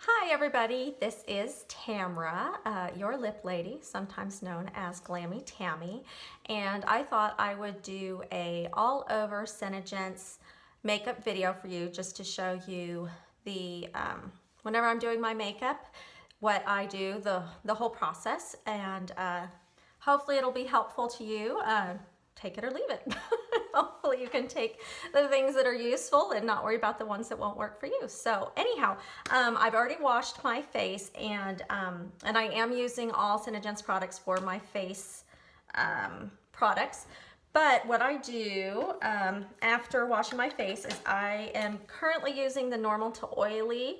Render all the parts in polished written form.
Hi everybody, this is Tamra, your lip lady, sometimes known as Glammy Tammy, and I thought I would do a all over SeneGence makeup video for you just to show you the, whenever I'm doing my makeup, what I do, the whole process, and hopefully it'll be helpful to you. Take it or leave it. Hopefully you can take the things that are useful and not worry about the ones that won't work for you. So anyhow, I've already washed my face, and I am using all SeneGence products for my face products. But what I do after washing my face is I am currently using the normal to oily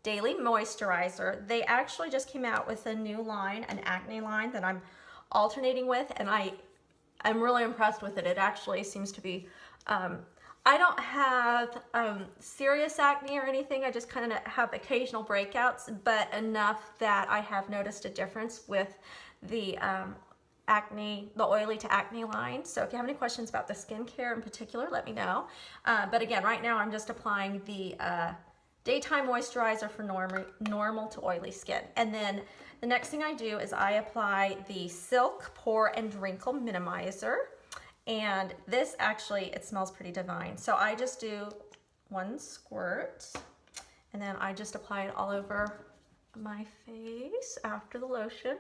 daily moisturizer. They actually just came out with a new line, an acne line that I'm alternating with, and I'm really impressed with it. It actually seems to be, I don't have serious acne or anything. I just kind of have occasional breakouts, but enough that I have noticed a difference with the acne, the oily to acne line. So if you have any questions about the skincare in particular, let me know. But again, right now I'm just applying the daytime moisturizer for normal to oily skin. And then the next thing I do is I apply the Silk Pore and Wrinkle Minimizer. And this actually, it smells pretty divine. So I just do one squirt, and then I just apply it all over my face after the lotion.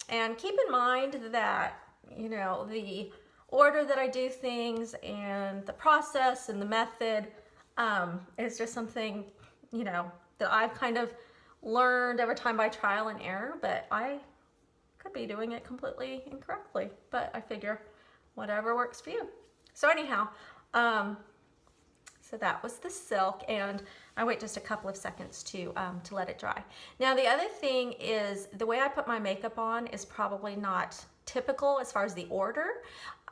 And keep in mind that, you know, the order that I do things and the process and the method is just something, you know, that I've kind of learned over time by trial and error, but I could be doing it completely incorrectly, but I figure whatever works for you. So anyhow, so that was the Silk, and I wait just a couple of seconds to let it dry. Now the other thing is the way I put my makeup on is probably not typical as far as the order.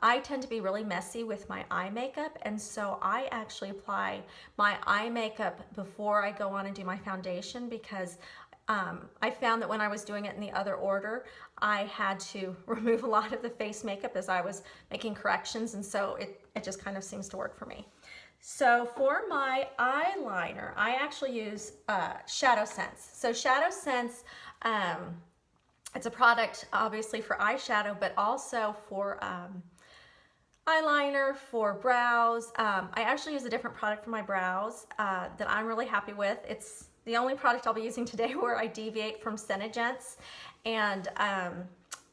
I tend to be really messy with my eye makeup, and so I actually apply my eye makeup before I go on and do my foundation, because I found that when I was doing it in the other order, I had to remove a lot of the face makeup as I was making corrections, and so it just kind of seems to work for me. So for my eyeliner, I actually use SeneGence. So SeneGence, it's a product obviously for eyeshadow, but also for eyeliner, for brows. I actually use a different product for my brows that I'm really happy with. It's the only product I'll be using today where I deviate from SeneGence. And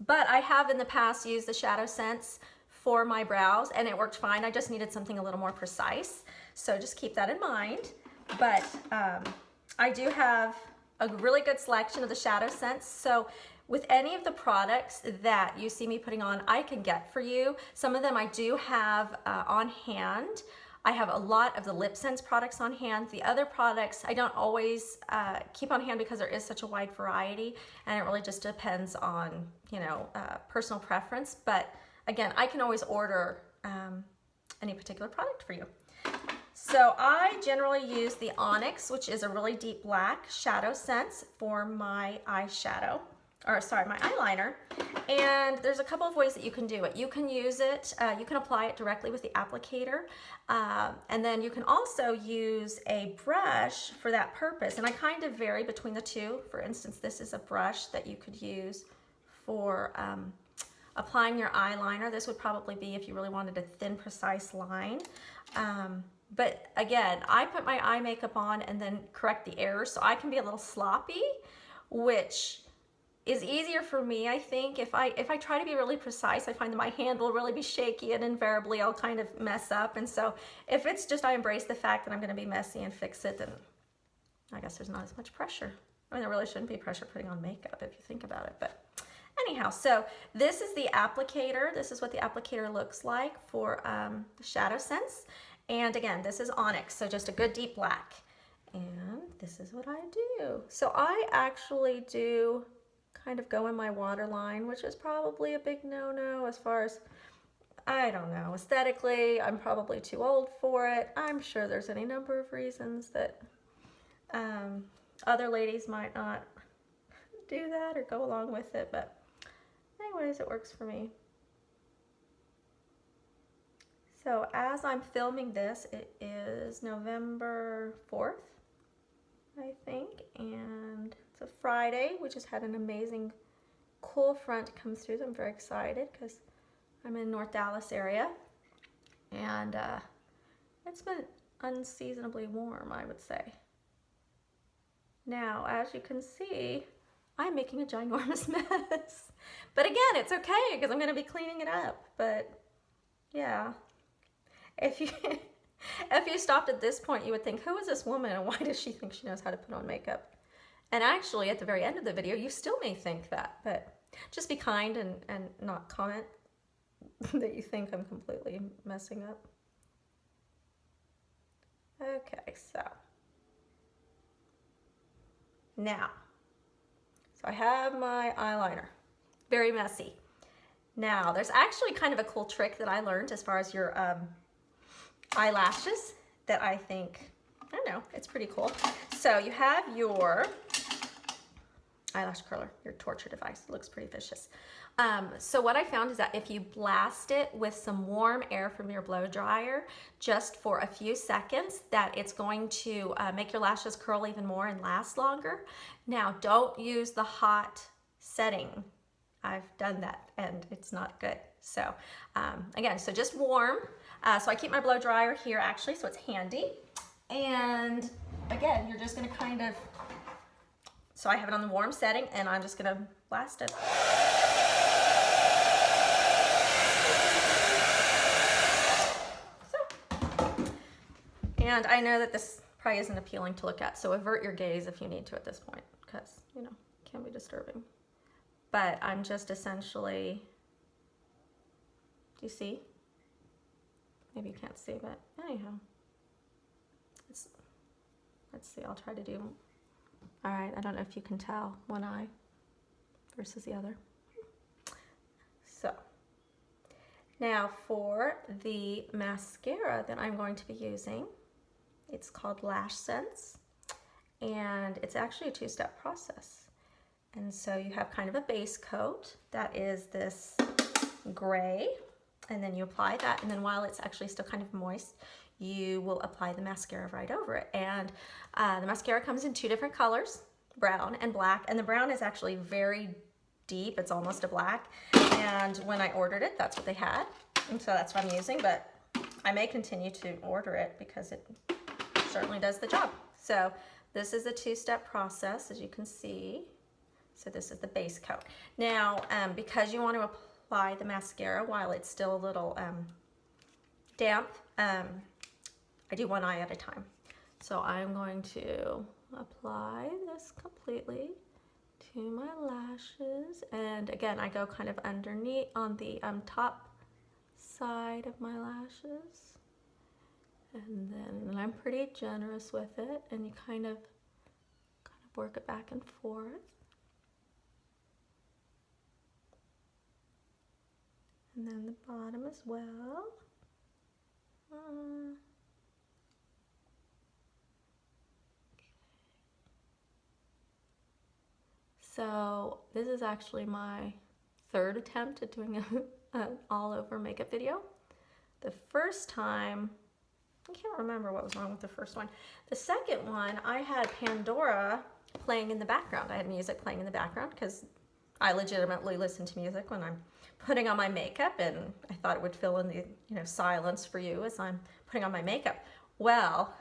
but I have in the past used the SeneGence for my brows, and it worked fine. I just needed something a little more precise, so just keep that in mind. But I do have a really good selection of the SeneGence. So with any of the products that you see me putting on, I can get for you. Some of them I do have on hand. I have a lot of the Lip Sense products on hand. The other products I don't always keep on hand because there is such a wide variety, and it really just depends on, you know, personal preference. But again, I can always order any particular product for you. So I generally use the Onyx, which is a really deep black SeneGence for my eyeshadow, or sorry, my eyeliner. And there's a couple of ways that you can do it. You can use it, you can apply it directly with the applicator, and then you can also use a brush for that purpose. And I kind of vary between the two. For instance, this is a brush that you could use for applying your eyeliner. This would probably be if you really wanted a thin, precise line. But again, I put my eye makeup on and then correct the errors, so I can be a little sloppy, which is easier for me, I think. If I try to be really precise, I find that my hand will really be shaky, and invariably I'll kind of mess up. And so if it's just I embrace the fact that I'm going to be messy and fix it, then I guess there's not as much pressure. I mean, there really shouldn't be pressure putting on makeup if you think about it, but anyhow, so this is the applicator. This is what the applicator looks like for the SeneGence. And again, this is Onyx, so just a good deep black. And this is what I do. So I actually do kind of go in my waterline, which is probably a big no-no as far as, I don't know, aesthetically, I'm probably too old for it. I'm sure there's any number of reasons that other ladies might not do that or go along with it, but anyways, it works for me. So as I'm filming this, it is November 4th. I think, and it's a Friday. We just had an amazing cool front come through. So I'm very excited because I'm in North Dallas area, and it's been unseasonably warm, I would say. Now, as you can see, I'm making a ginormous mess. But again, it's okay because I'm going to be cleaning it up. But yeah, if you if you stopped at this point, you would think, who is this woman and why does she think she knows how to put on makeup? And actually, at the very end of the video, you still may think that. But just be kind and not comment that you think I'm completely messing up. Okay, so now, so I have my eyeliner, very messy. Now, there's actually kind of a cool trick that I learned as far as your eyelashes that I think, I don't know, it's pretty cool. So you have your eyelash curler, your torture device. It looks pretty vicious. So what I found is that if you blast it with some warm air from your blow dryer just for a few seconds, that it's going to make your lashes curl even more and last longer. Now, don't use the hot setting. I've done that and it's not good. So again, so just warm. So I keep my blow dryer here actually, so it's handy. And again, you're just gonna kind of, so I have it on the warm setting and I'm just gonna blast it. And I know that this probably isn't appealing to look at, so avert your gaze if you need to at this point, because, you know, it can be disturbing. But I'm just essentially, do you see? Maybe you can't see, but anyhow. Let's see, I'll try to do, all right, I don't know if you can tell one eye versus the other. So, now for the mascara that I'm going to be using, it's called Lash Sense, and it's actually a two-step process. And so you have kind of a base coat that is this gray, and then you apply that, and then while it's actually still kind of moist, you will apply the mascara right over it. And the mascara comes in two different colors, brown and black, and the brown is actually very deep, it's almost a black, and when I ordered it, that's what they had, and so that's what I'm using, but I may continue to order it because it certainly does the job. So this is a two-step process, as you can see. So this is the base coat. Now, because you want to apply the mascara while it's still a little damp, I do one eye at a time. So I'm going to apply this completely to my lashes. And again, I go kind of underneath on the top side of my lashes. And then I'm pretty generous with it, and you kind of work it back and forth. And then the bottom as well. So this is actually my third attempt at doing an all over makeup video. The first time, I can't remember what was wrong with the first one. The second one, I had Pandora playing in the background. I had music playing in the background because I legitimately listen to music when I'm putting on my makeup, and I thought it would fill in the silence for you as I'm putting on my makeup. Well,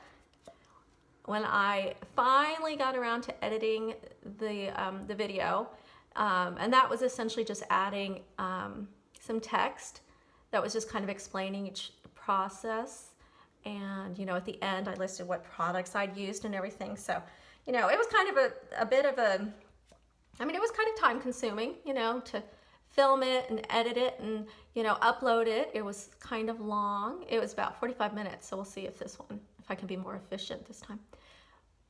when I finally got around to editing the video, and that was essentially just adding some text that was just kind of explaining each process, and at the end I listed what products I'd used and everything. So it was kind of a bit of a, I mean, it was kind of time consuming, to film it and edit it and, upload it. It was kind of long. It was about 45 minutes. So we'll see if I can be more efficient this time.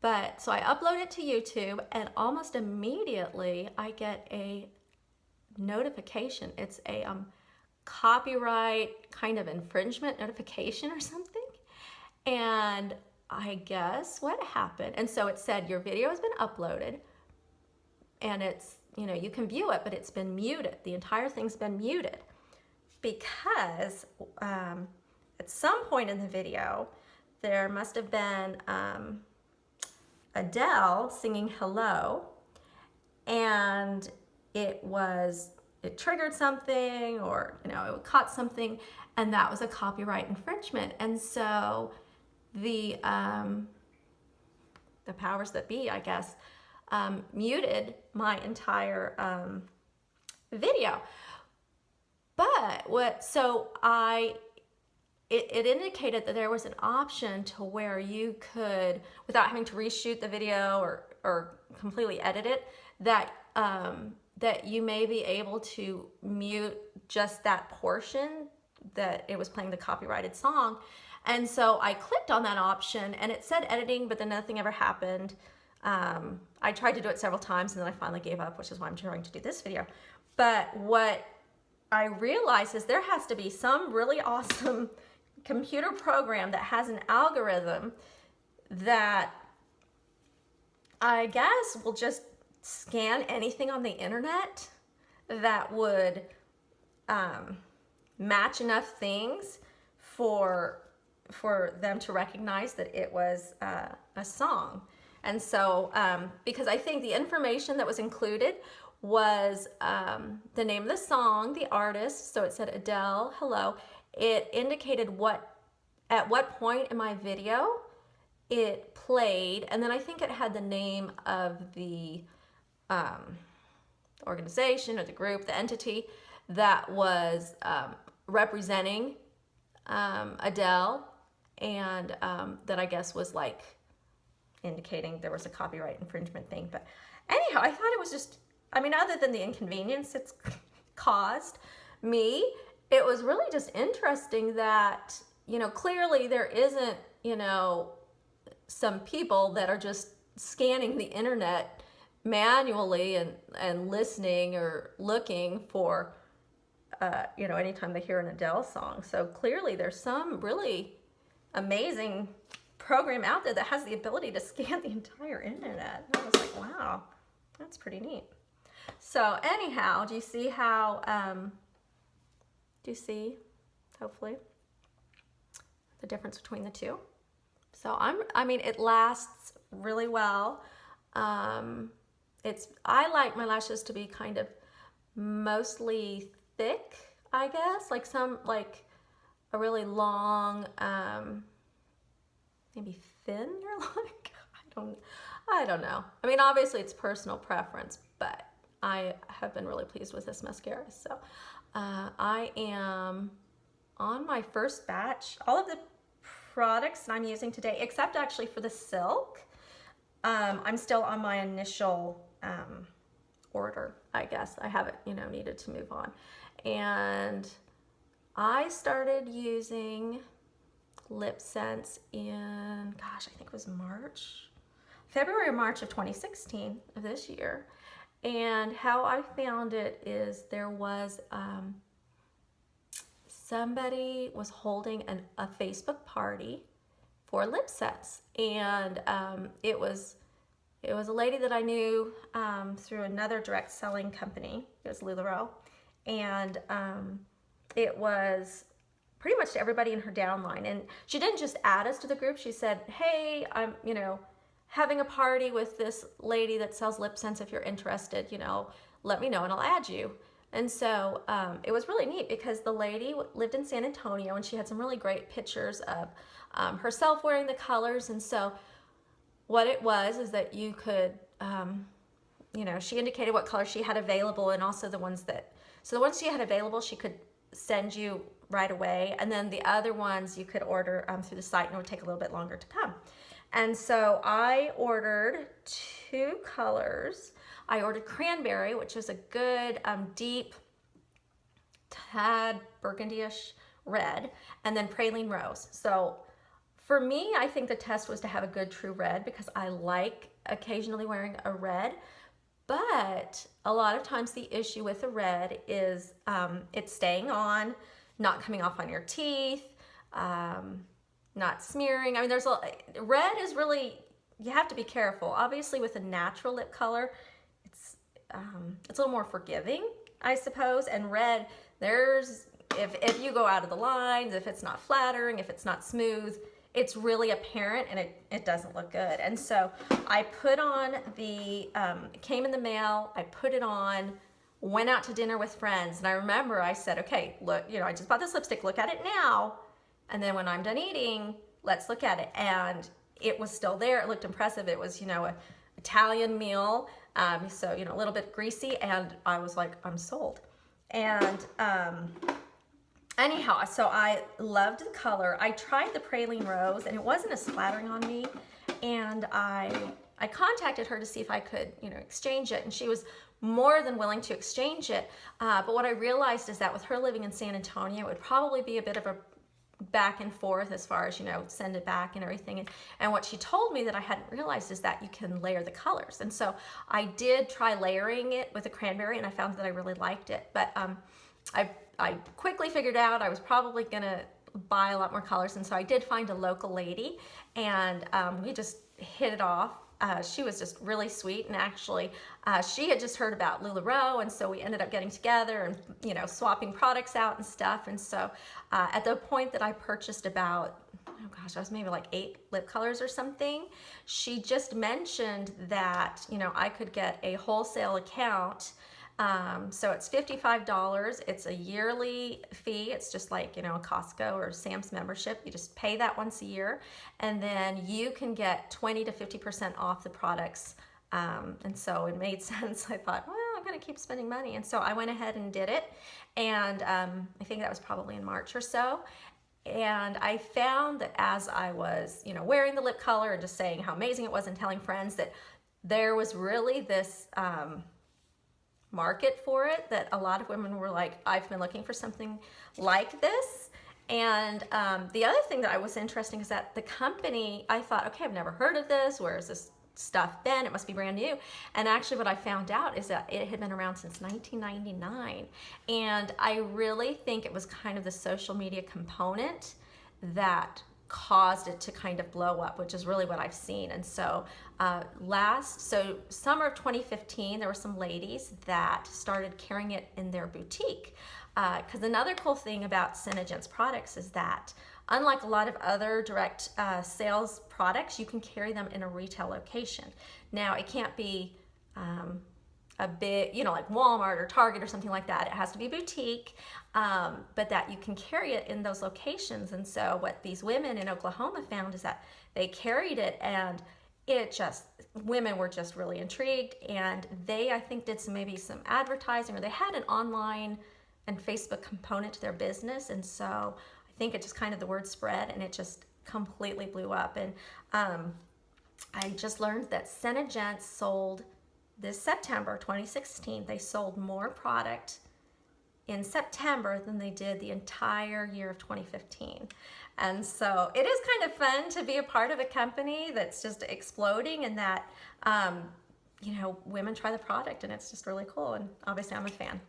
But so I upload it to YouTube, and almost immediately I get a notification. It's a copyright kind of infringement notification or something. And I guess what happened, and so it said your video has been uploaded, and it's, you can view it, but it's been muted. The entire thing's been muted because at some point in the video, there must have been Adele singing Hello, and it triggered something, or it caught something, and that was a copyright infringement. And so the powers that be, I guess, muted my entire video. But it indicated that there was an option to where you could, without having to reshoot the video or completely edit it, that you may be able to mute just that portion that it was playing the copyrighted song. And so I clicked on that option, and it said editing, but then nothing ever happened. I tried to do it several times, and then I finally gave up, which is why I'm trying to do this video. But what I realized is there has to be some really awesome computer program that has an algorithm that I guess will just scan anything on the internet that would match enough things for them to recognize that it was a song. And so, because I think the information that was included was the name of the song, the artist, so it said Adele, Hello. It indicated at what point in my video it played, and then I think it had the name of the organization or the group, the entity that was representing Adele, and that I guess was like indicating there was a copyright infringement thing. But anyhow, I thought it was just, I mean, other than the inconvenience it's caused me, it was really just interesting that, clearly there isn't, some people that are just scanning the internet manually and listening or looking for, anytime they hear an Adele song. So clearly there's some really amazing program out there that has the ability to scan the entire internet. I was like, wow, that's pretty neat. So anyhow, do you see how, hopefully, the difference between the two? So it lasts really well. I like my lashes to be kind of mostly thick, I guess, like a really long, maybe thin or like, I don't know. I mean, obviously it's personal preference, but I have been really pleased with this mascara. So I am on my first batch. All of the products that I'm using today, except actually for the silk, I'm still on my initial order, I guess. I haven't, needed to move on. And I started using lip scents in, gosh, I think it was February or March of 2016 of this year. And how I found it is there was somebody was holding a Facebook party for lip scents, and it was a lady that I knew through another direct selling company. It was LuLaRoe, and it was pretty much to everybody in her downline. And she didn't just add us to the group. She said, hey, I'm having a party with this lady that sells lip scents. If you're interested, let me know and I'll add you. And so it was really neat because the lady lived in San Antonio, and she had some really great pictures of herself wearing the colors. And so what it was is that you could, she indicated what colors she had available, and also the ones she had available, she could send you right away. And then the other ones you could order through the site, and it would take a little bit longer to come. And so I ordered 2 colors. I ordered cranberry, which is a good deep tad burgundy-ish red, and then praline rose. So for me, I think the test was to have a good true red, because I like occasionally wearing a red, but a lot of times the issue with the red is it's staying on, not coming off on your teeth, not smearing. I mean, red is really, you have to be careful. Obviously with a natural lip color, it's a little more forgiving, I suppose. And red, if you go out of the lines, if it's not flattering, if it's not smooth, it's really apparent and it doesn't look good. And so I put on the, it came in the mail, I put it on, went out to dinner with friends, and I remember I said, okay, look, you know, I just bought this lipstick, look at it now, and then when I'm done eating, let's look at it. And it was still there, it looked impressive. It was, you know, an Italian meal, so, you know, a little bit greasy, and I was like, I'm sold. And anyhow, so I loved the color. I tried the Praline Rose, and it wasn't as flattering on me, and I contacted her to see if I could, you know, exchange it, and she was more than willing to exchange it. But what I realized is that with her living in San Antonio, it would probably be a bit of a back and forth as far as, you know, send it back and everything. And what she told me that I hadn't realized is that you can layer the colors. And so I did try layering it with a cranberry, and I found that I really liked it. But I quickly figured out I was probably gonna buy a lot more colors, and so I did find a local lady, and we just hit it off. She was just really sweet, and actually she had just heard about LuLaRoe, and so we ended up getting together and, you know, swapping products out and stuff. And so at the point that I purchased about, oh gosh, I was maybe like 8 lip colors or something, she just mentioned that, you know, I could get a wholesale account. So it's $55. It's a yearly fee. It's just like, you know, a Costco or Sam's membership. You just pay that once a year, and then you can get 20 to 50% off the products. And so it made sense. I thought, well, I'm going to keep spending money. And so I went ahead and did it. And I think that was probably in March or so. And I found that as I was, you know, wearing the lip color and just saying how amazing it was and telling friends, that there was really this market for it, that a lot of women were like, I've been looking for something like this. And the other thing that was interesting is that the company, I thought, okay, I've never heard of this. Where has this stuff been? It must be brand new. And actually what I found out is that it had been around since 1999. And I really think it was kind of the social media component that caused it to kind of blow up, which is really what I've seen. And so summer of 2015, there were some ladies that started carrying it in their boutique. Because another cool thing about SeneGence products is that, unlike a lot of other direct sales products, you can carry them in a retail location. Now, it can't be a big, you know, like Walmart or Target or something like that. It has to be boutique, but that you can carry it in those locations. And so what these women in Oklahoma found is that they carried it, and women were just really intrigued, and they, I think, did maybe some advertising, or they had an online and Facebook component to their business. And so I think it just kind of, the word spread, and it just completely blew up. And I just learned that SeneGence sold this September 2016, they sold more product in September than they did the entire year of 2015. And so it is kind of fun to be a part of a company that's just exploding, and that, you know, women try the product, and it's just really cool. And obviously I'm a fan.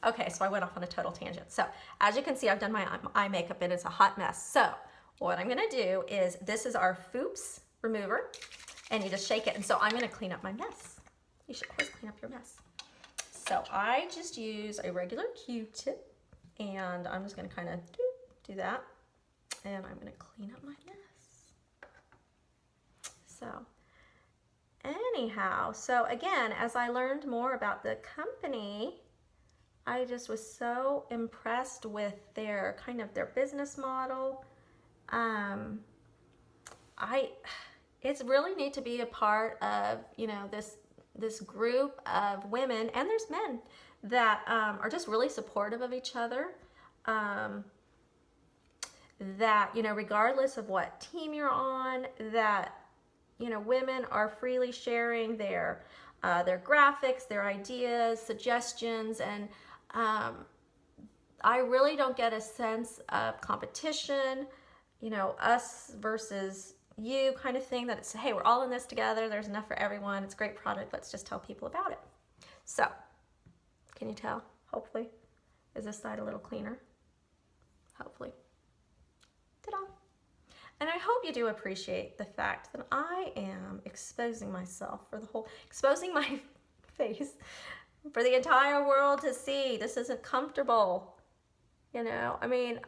Okay, so I went off on a total tangent. So as you can see, I've done my eye makeup, and it's a hot mess. So what I'm gonna do is, this is our Foops remover, and you just shake it. And so I'm gonna clean up my mess. You should always clean up your mess. So I just use a regular Q-tip, and I'm just gonna kind of do that. And I'm gonna clean up my mess. So anyhow, so again, as I learned more about the company, I just was so impressed with their kind of their business model. It's really neat to be a part of, you know, this group of women, and there's men that are just really supportive of each other. That, you know, regardless of what team you're on, that, you know, women are freely sharing their graphics, their ideas, suggestions, and I really don't get a sense of competition, you know, us versus you kind of thing, that it's, hey, we're all in this together, there's enough for everyone, it's a great product, let's just tell people about it. So, can you tell? Hopefully. Is this side a little cleaner? Hopefully. Ta-da! And I hope you do appreciate the fact that I am exposing myself exposing my face for the entire world to see. This isn't comfortable, you know? I mean,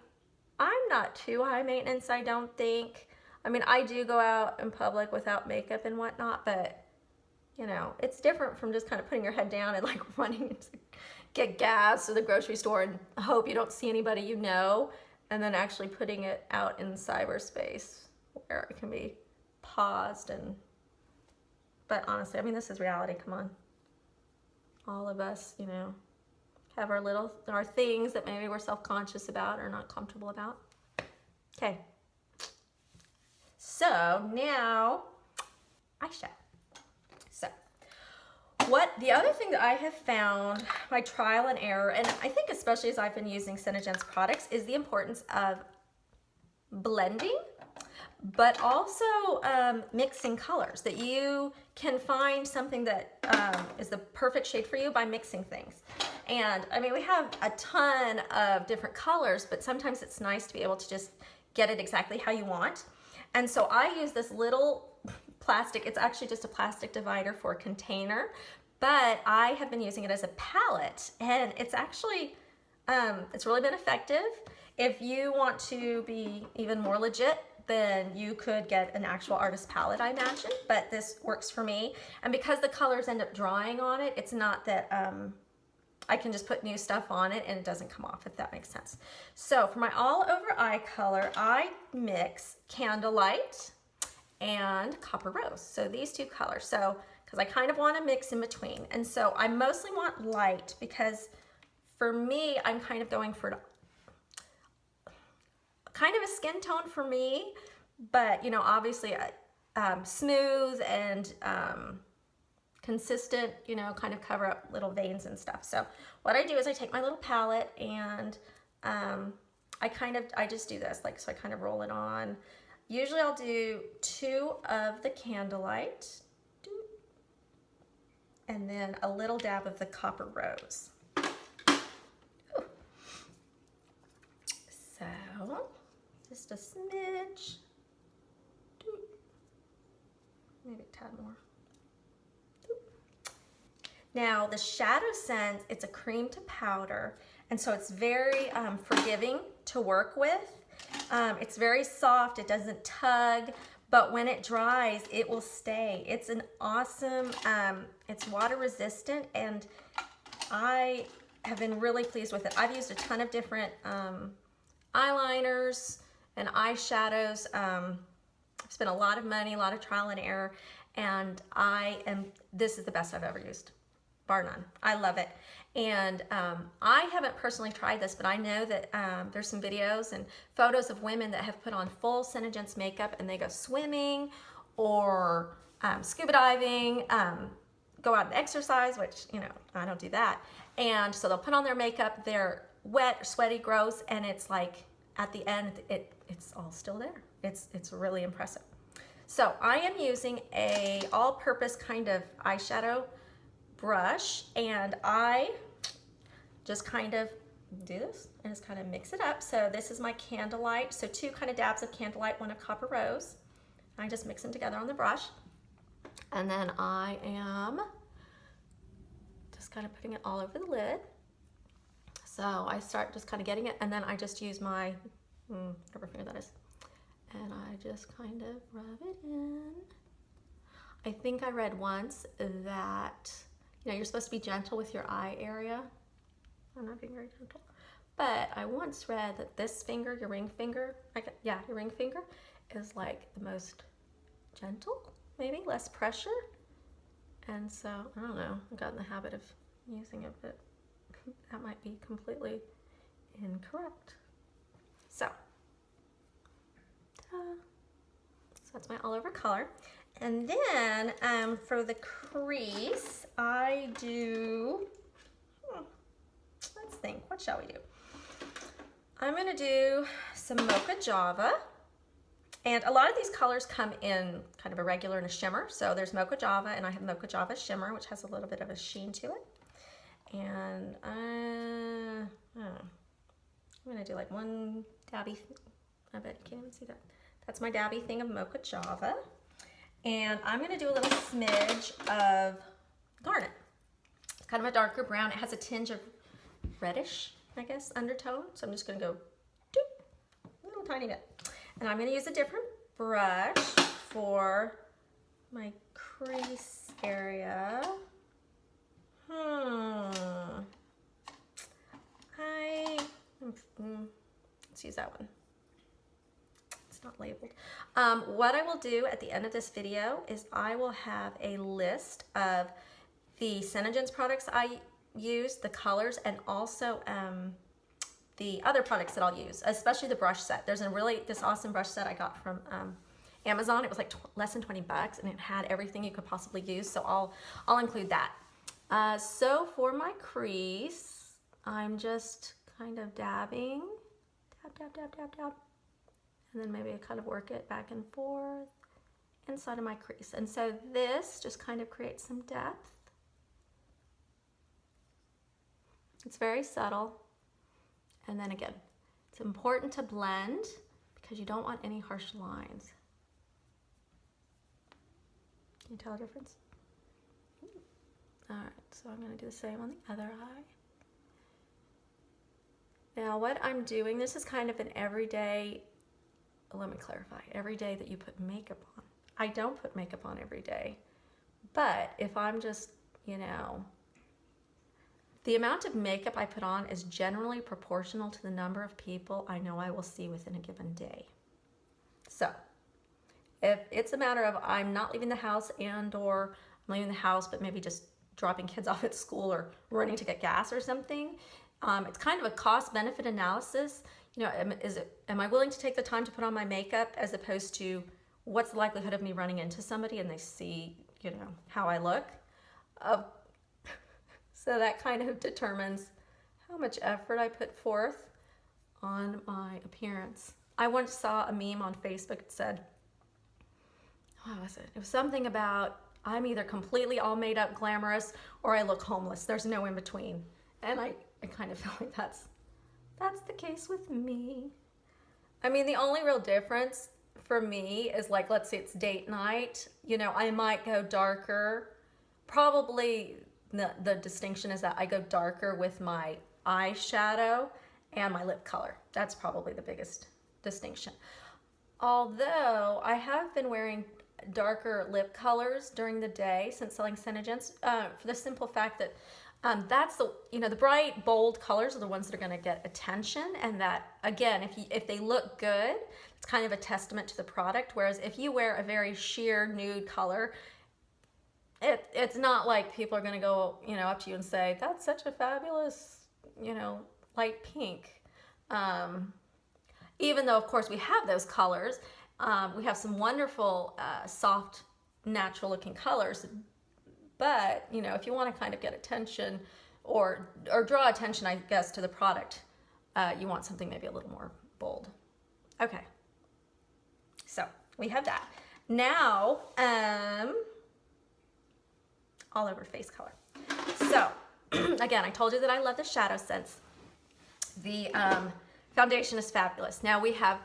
I'm not too high maintenance, I don't think. I mean, I do go out in public without makeup and whatnot, but you know, it's different from just kind of putting your head down and like running to get gas to the grocery store and hope you don't see anybody you know, and then actually putting it out in cyberspace where it can be paused. And but honestly, I mean, this is reality. Come on, all of us, you know, have our things that maybe we're self-conscious about or not comfortable about. Okay, so now eyeshadow. So the other thing that I have found by trial and error, and I think especially as I've been using SeneGence products, is the importance of blending, but also mixing colors, that you can find something that is the perfect shade for you by mixing things. And I mean, we have a ton of different colors, but sometimes it's nice to be able to just get it exactly how you want. And so I use this little plastic, it's actually just a plastic divider for a container, but I have been using it as a palette, and it's actually, it's really been effective. If you want to be even more legit, then you could get an actual artist palette, I imagine, but this works for me. And because the colors end up drying on it, it's not that I can just put new stuff on it and it doesn't come off, if that makes sense. So for my all over eye color, I mix Candlelight and Copper Rose. So these two colors. So, because I kind of want to mix in between. And so I mostly want light, because for me, I'm kind of going for kind of a skin tone for me, but you know, obviously smooth and consistent, you know, kind of cover up little veins and stuff. So what I do is I take my little palette and I just do this, like, so I kind of roll it on. Usually I'll do 2 of the Candlelight and then a little dab of the Copper Rose. Ooh. So just a smidge, maybe a tad more. Now the Shadow Sense, it's a cream to powder, and so it's very forgiving to work with. It's very soft, it doesn't tug, but when it dries, it will stay. It's an awesome, it's water resistant, and I have been really pleased with it. I've used a ton of different eyeliners and eyeshadows. I've spent a lot of money, a lot of trial and error, and this is the best I've ever used, bar none. I love it. And I haven't personally tried this, but I know that there's some videos and photos of women that have put on full SeneGence makeup and they go swimming or scuba diving, go out and exercise, which, you know, I don't do that. And so they'll put on their makeup, they're wet, sweaty, gross, and it's like at the end, it's all still there. It's really impressive. So I am using a all-purpose kind of eyeshadow brush, and I just kind of do this and just kind of mix it up. So this is my Candlelight, so 2 kind of dabs of Candlelight, 1 of Copper Rose. I just mix them together on the brush, and then I am just kind of putting it all over the lid. So I start just kind of getting it, and then I just use my whatever finger that is, and I just kind of rub it in. I think I read once that, you know, you're supposed to be gentle with your eye area. I'm not being very gentle. But I once read that this finger, your ring finger, your ring finger is like the most gentle, maybe less pressure. And so, I don't know, I got in the habit of using it, but that might be completely incorrect. So that's my all over color. And then for the crease, I do, let's think, what shall we do? I'm gonna do some Mocha Java. And a lot of these colors come in kind of a regular and a shimmer. So there's Mocha Java, and I have Mocha Java Shimmer, which has a little bit of a sheen to it. And I'm gonna do like one dabby, I bet you can't even see that. That's my dabby thing of Mocha Java. And I'm gonna do a little smidge of Garnet. It's kind of a darker brown. It has a tinge of reddish, I guess, undertone. So I'm just gonna go doop, a little tiny bit. And I'm gonna use a different brush for my crease area. Let's use that one. It's not labeled. What I will do at the end of this video is I will have a list of the SeneGence products I use, the colors, and also the other products that I'll use, especially the brush set. There's this awesome brush set I got from Amazon. It was like less than 20 bucks, and it had everything you could possibly use, so I'll include that. So for my crease, I'm just kind of dabbing, dab, dab, dab, dab, dab, and then maybe I kind of work it back and forth inside of my crease. And so this just kind of creates some depth. It's very subtle. And then again, it's important to blend because you don't want any harsh lines. Can you tell the difference? All right, so I'm going to do the same on the other eye. Now what I'm doing, this is kind of an everyday, let me clarify, every day that you put makeup on. I don't put makeup on every day, but if I'm just, you know, the amount of makeup I put on is generally proportional to the number of people I know I will see within a given day. So if it's a matter of I'm not leaving the house or I'm leaving the house but maybe just dropping kids off at school or running to get gas or something, it's kind of a cost-benefit analysis. You know, am I willing to take the time to put on my makeup as opposed to what's the likelihood of me running into somebody and they see, you know, how I look? So that kind of determines how much effort I put forth on my appearance. I once saw a meme on Facebook that said, what was it? It was something about I'm either completely all made up glamorous or I look homeless. There's no in between. And I kind of feel like that's the case with me. I mean, the only real difference for me is, like, let's say it's date night. You know, I might go darker. Probably the distinction is that I go darker with my eyeshadow and my lip color. That's probably the biggest distinction. Although I have been wearing darker lip colors during the day since selling SeneGence, for the simple fact that that's the bright, bold colors are the ones that are going to get attention, and that, again, if they look good, it's kind of a testament to the product. Whereas if you wear a very sheer nude color, it's not like people are going to go, you know, up to you and say, that's such a fabulous, you know, light pink. Even though, of course, we have those colors, we have some wonderful, soft, natural looking colors. But, you know, if you want to kind of get attention or draw attention, I guess, to the product, you want something maybe a little more bold. Okay. So we have that. Now, all over face color. So, again, I told you that I love the Shadow Sense. The foundation is fabulous. Now we have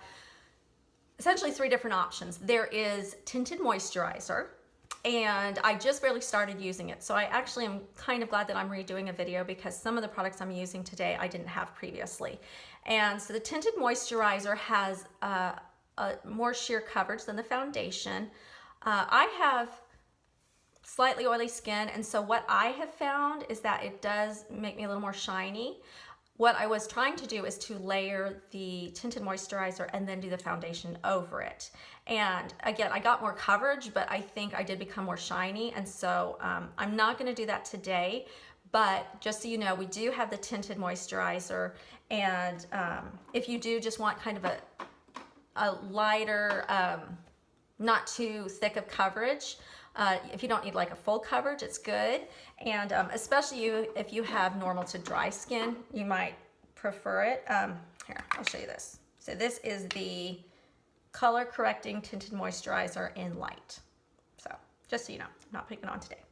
essentially 3 different options. There is tinted moisturizer, and I just barely started using it. So I actually am kind of glad that I'm redoing a video because some of the products I'm using today I didn't have previously. And so the tinted moisturizer has a more sheer coverage than the foundation. I have slightly oily skin, and so what I have found is that it does make me a little more shiny. What I was trying to do is to layer the tinted moisturizer and then do the foundation over it. And again, I got more coverage, but I think I did become more shiny, and so I'm not going to do that today. But just so you know, we do have the tinted moisturizer, and if you do just want kind of a lighter, not too thick of coverage, if you don't need like a full coverage, it's good. And especially if you have normal to dry skin, you might prefer it. Here, I'll show you this. So this is the color correcting tinted moisturizer in light. So just so you know, I'm not putting it on today.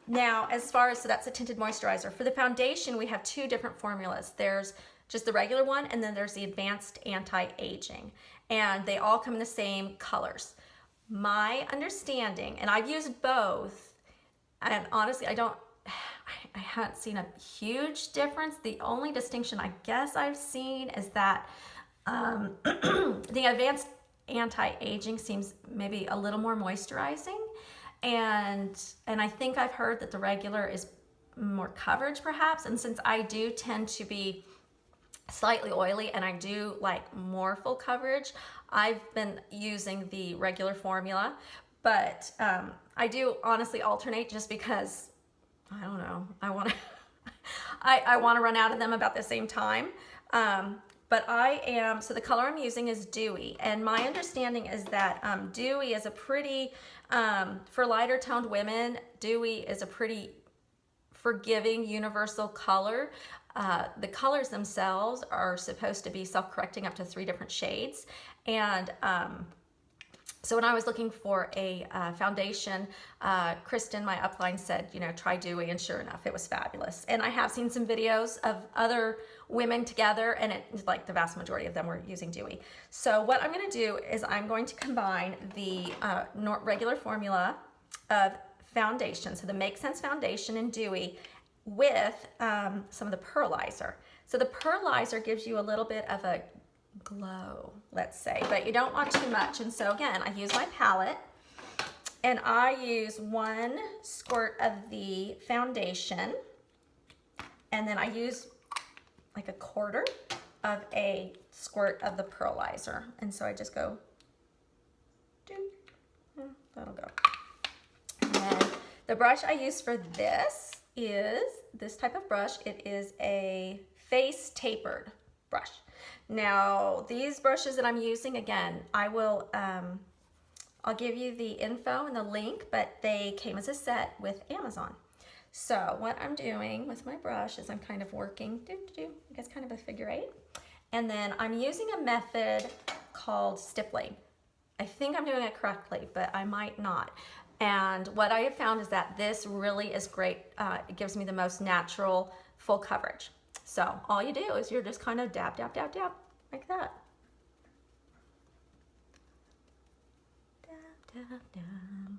Now, as far as, so that's a tinted moisturizer. For the foundation, we have 2 different formulas. There's just the regular one, and then there's the advanced anti-aging. And they all come in the same colors. My understanding, and I've used both, and honestly, I haven't seen a huge difference. The only distinction I guess I've seen is that the advanced anti-aging seems maybe a little more moisturizing. And I think I've heard that the regular is more coverage perhaps. And since I do tend to be slightly oily and I do like more full coverage, I've been using the regular formula. But I do honestly alternate just because, I don't know, I want to I want to run out of them about the same time. But so the color I'm using is Dewy, and my understanding is that Dewy is a pretty, for lighter toned women, Dewy is a pretty forgiving universal color. The colors themselves are supposed to be self-correcting up to 3 different shades. And so when I was looking for a foundation, Kristen, my upline, said, you know, try Dewy, and sure enough, it was fabulous. And I have seen some videos of other women together, and it's like the vast majority of them were using Dewy. So what I'm going to do is I'm going to combine the regular formula of foundation, so the Make Sense foundation and Dewy, with some of the pearlizer. So the pearlizer gives you a little bit of a glow, let's say, but you don't want too much. And so again, I use my palette and I use 1 squirt of the foundation, and then I use like a 1/4 of a squirt of the pearlizer. And so I just go, that'll go. And the brush I use for this is this type of brush. It is a face tapered brush. Now, these brushes that I'm using, again, I'll give you the info and the link, but they came as a set with Amazon. So what I'm doing with my brush is I'm kind of working, I guess kind of a figure 8. And then I'm using a method called stippling. I think I'm doing it correctly, but I might not. And what I have found is that this really is great. It gives me the most natural full coverage. So all you do is you're just kind of dab, dab, dab, dab, like that. Dab, dab, dab.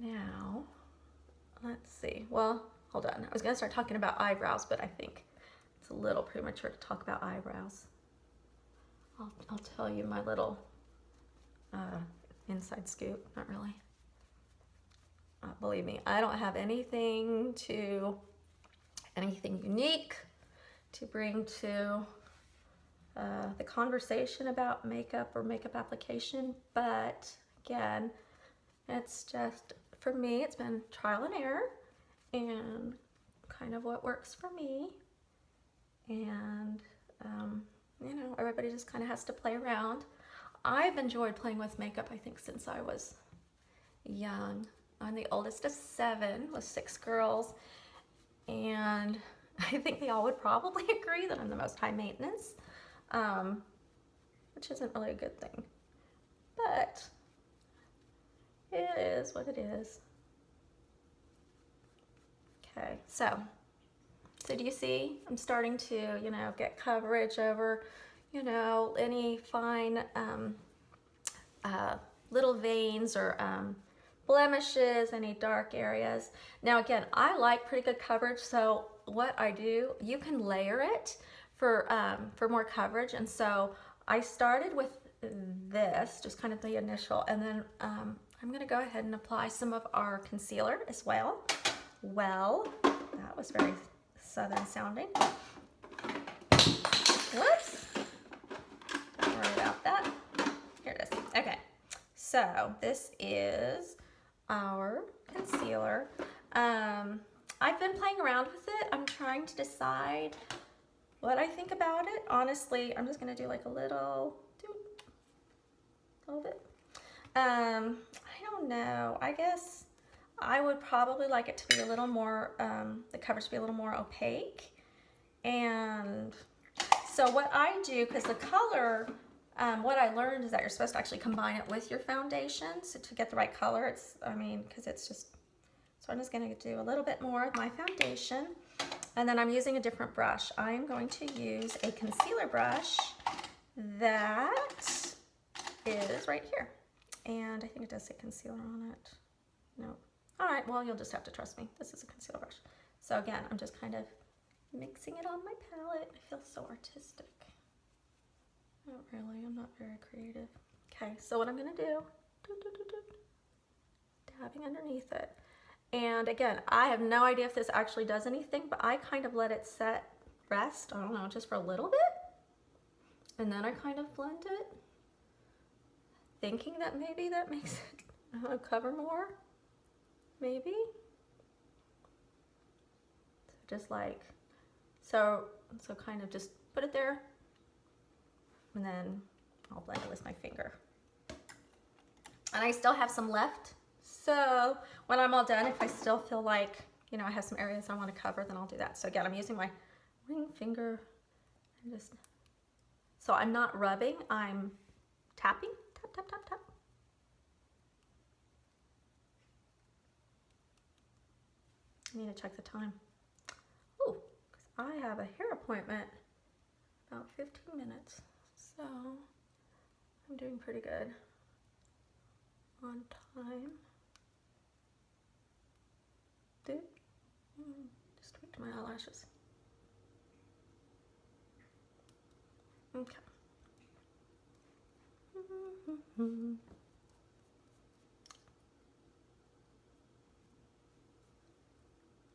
Now, let's see. Well, hold on. I was going to start talking about eyebrows, but I think it's a little premature to talk about eyebrows. I'll tell you my little inside scoop. Not really. Believe me, I don't have anything unique to bring to the conversation about makeup or makeup application. But again, it's just, for me, it's been trial and error and kind of what works for me. And you know, everybody just kind of has to play around. I've enjoyed playing with makeup, I think, since I was young. I'm the oldest of 7 with 6 girls, and I think they all would probably agree that I'm the most high maintenance, which isn't really a good thing, but it is what it is. Okay, so do you see? I'm starting to, you know, get coverage over, you know, any fine little veins or blemishes, any dark areas. Now again, I like pretty good coverage, so what I do, you can layer it for more coverage. And so I started with this, just kind of the initial, and then I'm gonna go ahead and apply some of our concealer as well. Well, that was very southern sounding. Whoops. Sorry about that. Here it is. Okay. So this is our concealer. I've been playing around with it. I'm trying to decide what I think about it. Honestly, I'm just gonna do like a little bit. I don't know. I guess I would probably like it to be a little more, the coverage to be a little more opaque. And so what I do, because the color, what I learned is that you're supposed to actually combine it with your foundation, so to get the right color. Because it's just, so I'm just going to do a little bit more of my foundation, and then I'm using a different brush. I'm going to use a concealer brush that is right here, and I think it does say concealer on it. No. All right, well, you'll just have to trust me. This is a concealer brush. So again, I'm just kind of mixing it on my palette. I feel so artistic. Not really, I'm not very creative. Okay, so what I'm gonna do, dabbing underneath it. And again, I have no idea if this actually does anything, but I kind of let it rest, I don't know, just for a little bit. And then I kind of blend it, thinking that maybe that makes it cover more, maybe. So just like, so kind of just put it there, and then I'll blend it with my finger. And I still have some left, so when I'm all done, if I still feel like, you know, I have some areas I want to cover, then I'll do that. So again, I'm using my ring finger and just, so I'm not rubbing, I'm tapping, tap, tap, tap, tap. I need to check the time. Oh, because I have a hair appointment about 15 minutes, so I'm doing pretty good on time. Just tweaked my eyelashes. Okay.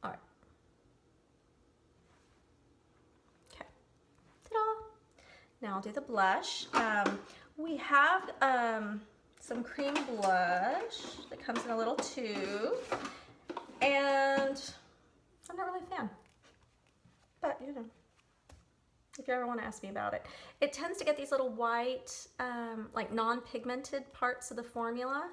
All right. Okay. Ta-da! Now I'll do the blush. We have some cream blush that comes in a little tube, and I'm not really a fan, but you know, if you ever want to ask me about it. It tends to get these little white, like non-pigmented parts of the formula,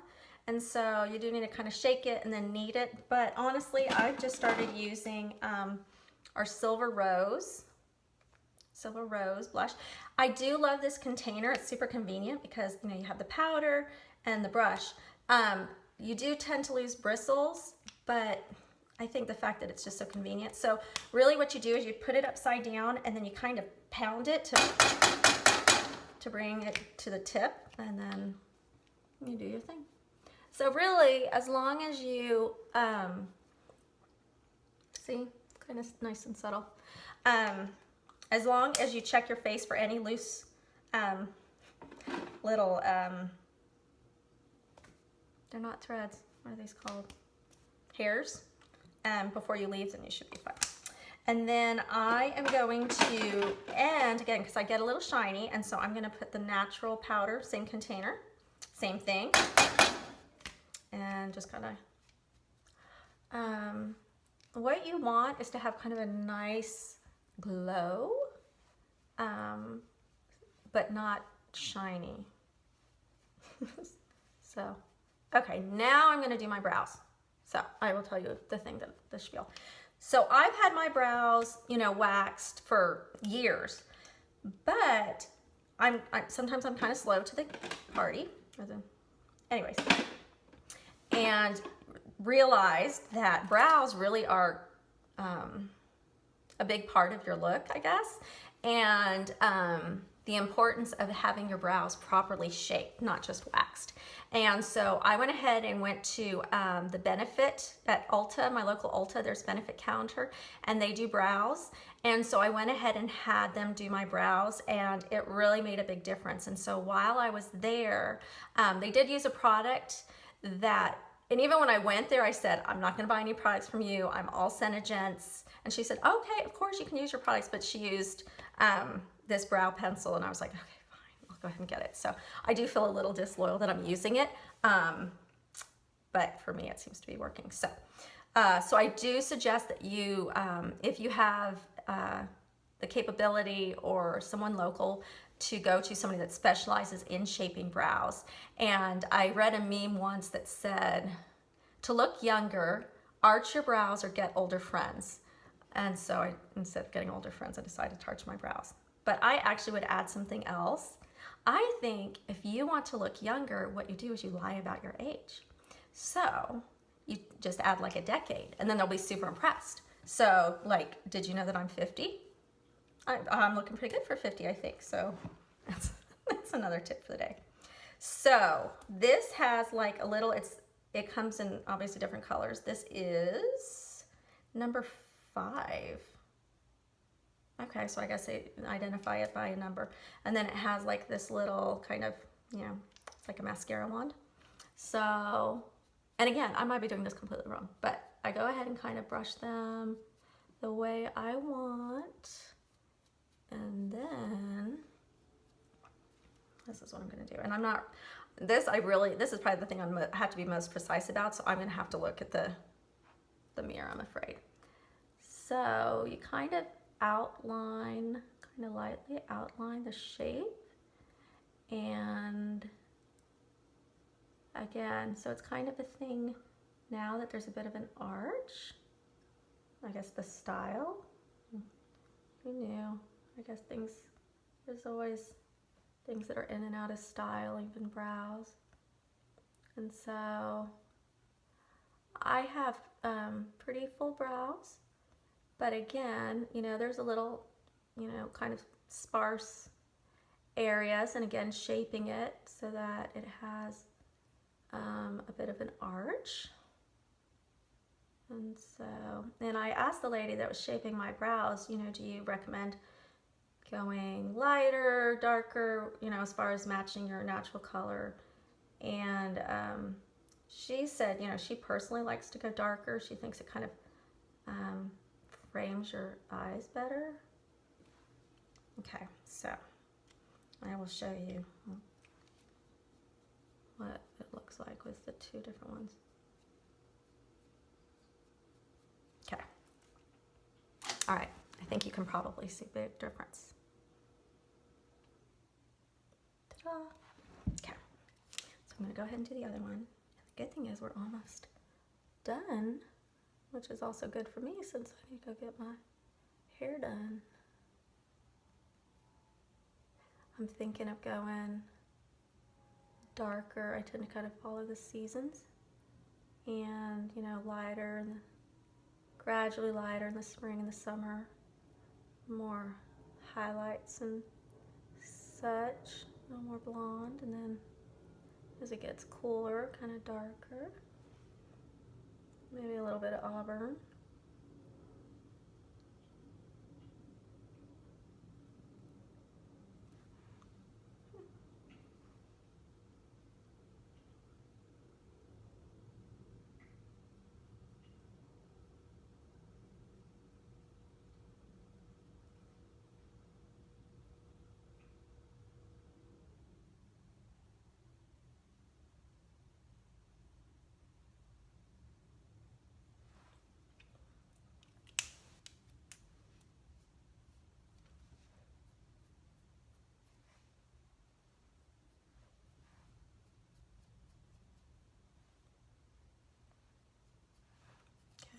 and so you do need to kind of shake it and then knead it. But honestly, I've just started using our Silver Rose blush. I do love this container. It's super convenient because, you know, you have the powder and the brush. You do tend to lose bristles, but I think the fact that it's just so convenient. So really what you do is you put it upside down and then you kind of pound it to bring it to the tip, and then you do your thing. So really, as long as you, see, kind of nice and subtle. As long as you check your face for any loose little, they're not threads, what are these called? Hairs. Before you leave, then you should be fine. And then I am going to, and again, because I get a little shiny, and so I'm going to put the natural powder, same container, same thing, and just kind of, what you want is to have kind of a nice glow, but not shiny. So, okay, now I'm going to do my brows. So I will tell you the spiel. So I've had my brows, you know, waxed for years, but sometimes I'm kind of slow to the party. Anyways, and realized that brows really are a big part of your look, I guess, and the importance of having your brows properly shaped, not just waxed. And so I went ahead and went to the Benefit at Ulta, my local Ulta. There's Benefit counter, and they do brows. And so I went ahead and had them do my brows, and it really made a big difference. And so while I was there, they did use a product that, and even when I went there, I said, I'm not gonna buy any products from you. I'm all SeneGence. And she said, okay, of course you can use your products, but she used this brow pencil, and I was like, okay, fine, I'll go ahead and get it. So I do feel a little disloyal that I'm using it, but for me, it seems to be working. So, so I do suggest that you, if you have the capability or someone local, to go to somebody that specializes in shaping brows. And I read a meme once that said, to look younger, arch your brows or get older friends. And so instead of getting older friends, I decided to arch my brows. But I actually would add something else. I think if you want to look younger, what you do is you lie about your age. So you just add like a decade, and then they'll be super impressed. So like, did you know that I'm 50? I'm looking pretty good for 50, I think. So that's another tip for the day. So this has like a little, it comes in obviously different colors. This is number 5. Okay, so I guess they identify it by a number. And then it has like this little kind of, you know, it's like a mascara wand. So, and again, I might be doing this completely wrong, but I go ahead and kind of brush them the way I want. And then, this is what I'm gonna do. And I'm not, this is probably the thing I have to be most precise about, so I'm gonna have to look at the mirror, I'm afraid. So you kind of outline, kind of lightly outline the shape. And again, so it's kind of a thing now that there's a bit of an arch. I guess the style, who knew? I guess there's always things that are in and out of style, even brows. And so I have pretty full brows, but again, you know, there's a little, you know, kind of sparse areas, and again, shaping it so that it has a bit of an arch. And so, and I asked the lady that was shaping my brows, you know, do you recommend going lighter, darker, you know, as far as matching your natural color? And she said, you know, she personally likes to go darker. She thinks it kind of frames your eyes better. Okay, so I will show you what it looks like with the two different ones. Okay. All right, I think you can probably see a big difference. Ta-da. Okay, so I'm gonna go ahead and do the other one. The good thing is we're almost done, which is also good for me since I need to go get my hair done. I'm thinking of going darker. I tend to kind of follow the seasons, and you know, lighter and gradually lighter in the spring and the summer, more highlights and such, a little more blonde, and then as it gets cooler, kind of darker, maybe a little bit of auburn.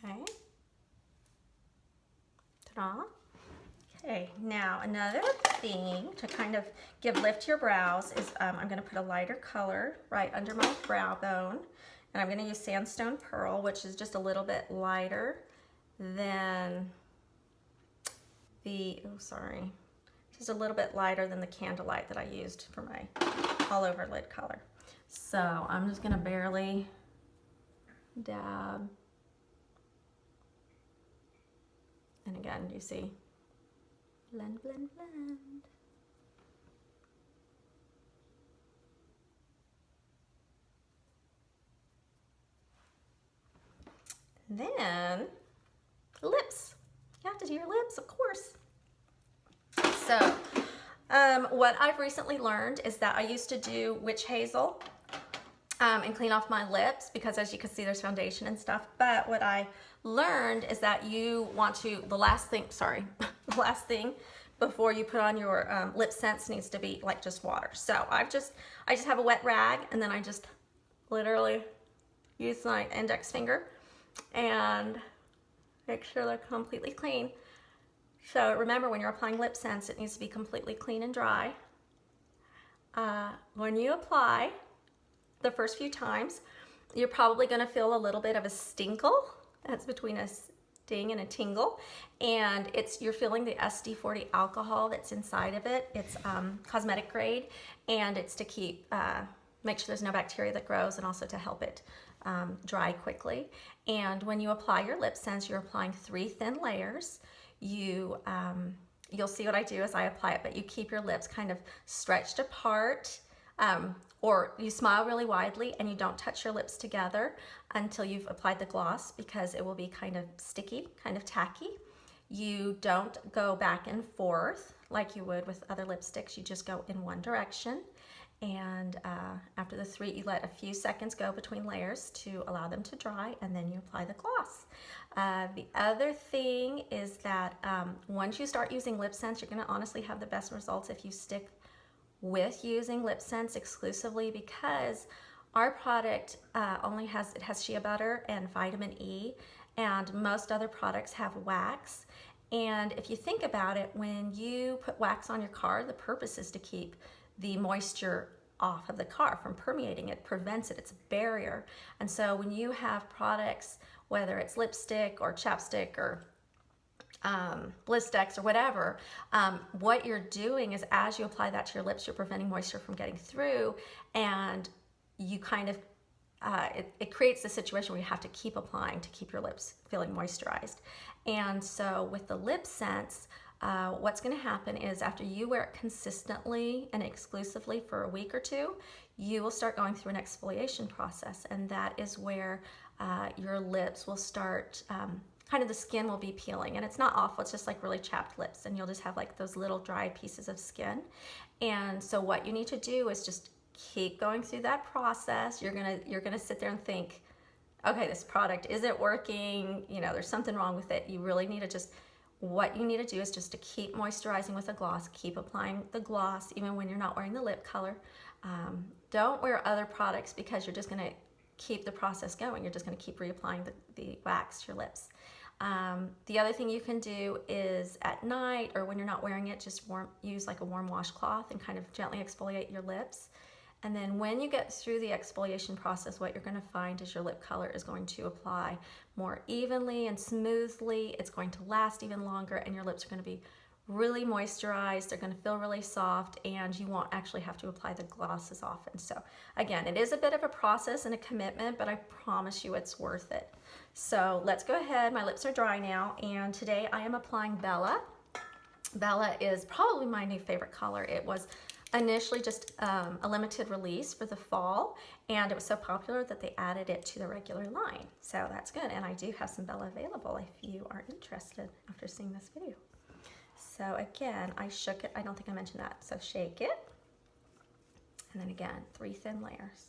Okay. Ta-da. Okay, now another thing to kind of give lift to your brows is I'm going to put a lighter color right under my brow bone, and I'm going to use Sandstone Pearl, which is just a little bit lighter than the, just a little bit lighter than the Candlelight that I used for my all over lid color. So I'm just going to barely dab. And again, you see, blend, blend, blend. Then, lips. You have to do your lips, of course. So, what I've recently learned is that I used to do witch hazel and clean off my lips because, as you can see, there's foundation and stuff. But what I learned is that you want to, the last thing before you put on your lip scents needs to be like just water. So I just have a wet rag, and then I just literally use my index finger and make sure they're completely clean. So remember, when you're applying lip scents, it needs to be completely clean and dry. When you apply the first few times, you're probably going to feel a little bit of a stinkle. That's between a sting and a tingle, and you're feeling the SD40 alcohol that's inside of it. It's cosmetic grade, and it's to keep make sure there's no bacteria that grows, and also to help it dry quickly. And when you apply your lip scents, you're applying 3 thin layers. You you'll see what I do as I apply it, but you keep your lips kind of stretched apart, or you smile really widely and you don't touch your lips together until you've applied the gloss, because it will be kind of sticky, kind of tacky. You don't go back and forth like you would with other lipsticks. You just go in one direction. And after the 3, you let a few seconds go between layers to allow them to dry, and then you apply the gloss. The other thing is that once you start using lip sense, you're going to honestly have the best results if you stick with using lip sense exclusively, because our product only has shea butter and vitamin E, and most other products have wax. And if you think about it, when you put wax on your car, the purpose is to keep the moisture off of the car from permeating. It prevents it, it's a barrier. And so when you have products, whether it's lipstick or chapstick or Blistex or whatever, what you're doing is as you apply that to your lips, you're preventing moisture from getting through, and you kind of it creates a situation where you have to keep applying to keep your lips feeling moisturized. And so with the lip sense, what's going to happen is after you wear it consistently and exclusively for a week or 2, you will start going through an exfoliation process, and that is where your lips will start, kind of the skin will be peeling, and it's not awful, it's just like really chapped lips, and you'll just have like those little dry pieces of skin. And so what you need to do is just keep going through that process. You're gonna sit there and think, okay, this product isn't working, you know, there's something wrong with it. You really need to just, what you need to do is just to keep moisturizing with a gloss, keep applying the gloss even when you're not wearing the lip color. Don't wear other products because you're just gonna keep the process going. You're just gonna keep reapplying the wax to your lips. The other thing you can do is at night or when you're not wearing it, just use like a warm washcloth and kind of gently exfoliate your lips. And then when you get through the exfoliation process, what you're going to find is your lip color is going to apply more evenly and smoothly. It's going to last even longer, and your lips are going to be really moisturized. They're going to feel really soft, and you won't actually have to apply the gloss as often. So again, it is a bit of a process and a commitment, but I promise you it's worth it. So let's go ahead. My lips are dry now, and today I am applying Bella. Bella is probably my new favorite color. It was initially just a limited release for the fall, and it was so popular that they added it to the regular line. So that's good, and I do have some Bella available if you are interested after seeing this video. So again, I shook it. I don't think I mentioned that. So shake it, and then again, 3 thin layers.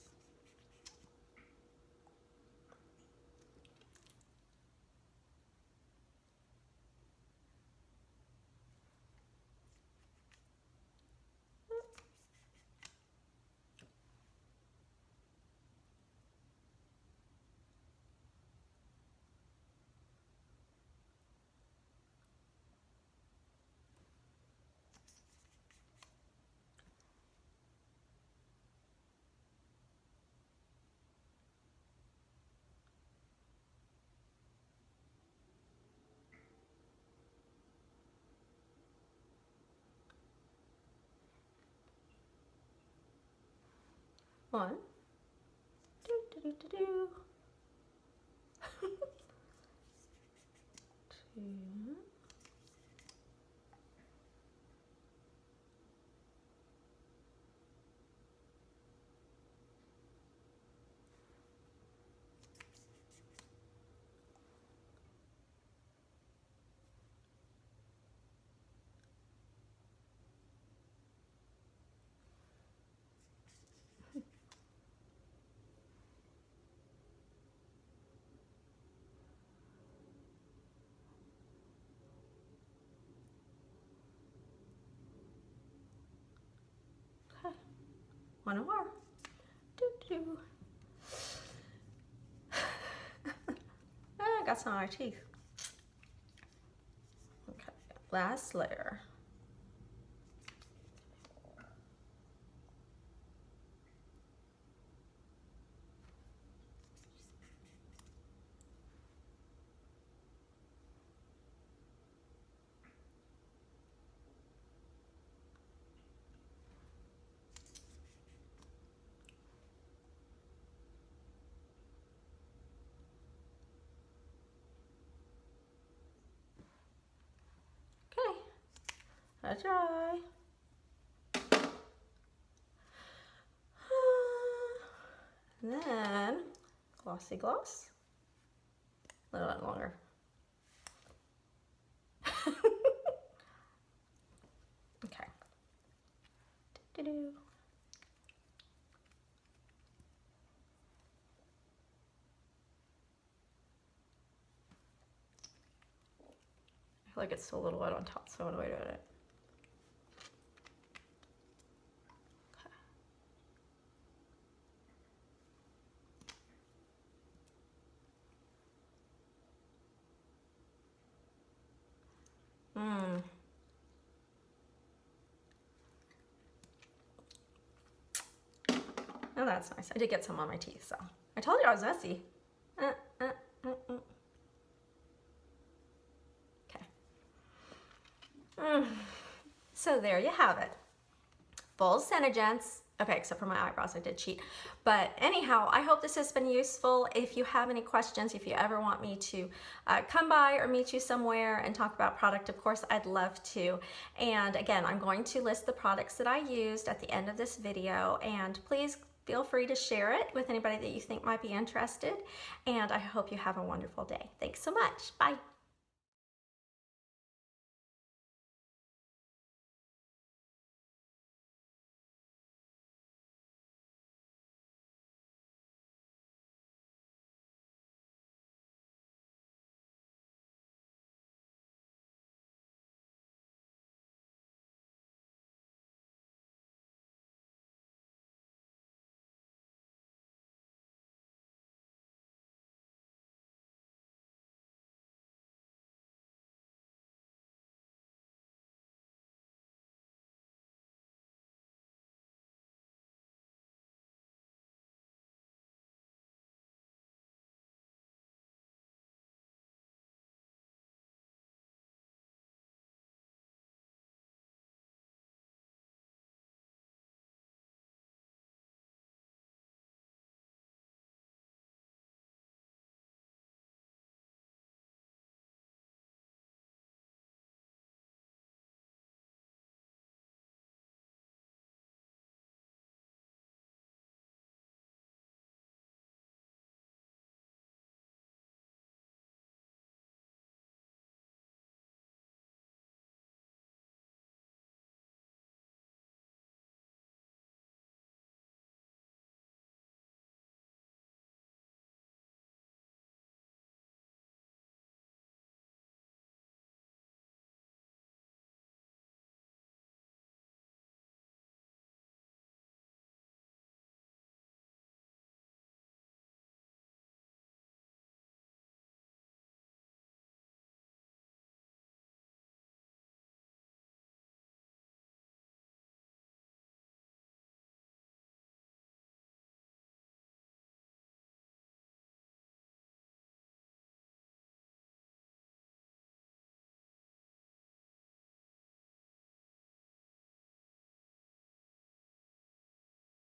One, two, two. 2. Okay, one more. Doo-doo. I got some on my teeth. Okay, last layer. Okay, Gotta dry. And then glossy gloss. A little bit longer. Okay. Do-do-do. I feel like it's still a little wet on top, so I want to wait a minute. Oh, that's nice. I did get some on my teeth, so I told you I was messy. Okay. So there you have it. Full SeneGence. Okay, except for my eyebrows, I did cheat. But anyhow, I hope this has been useful. If you have any questions, if you ever want me to come by or meet you somewhere and talk about product, of course, I'd love to. And again, I'm going to list the products that I used at the end of this video, and please feel free to share it with anybody that you think might be interested. And I hope you have a wonderful day. Thanks so much. Bye.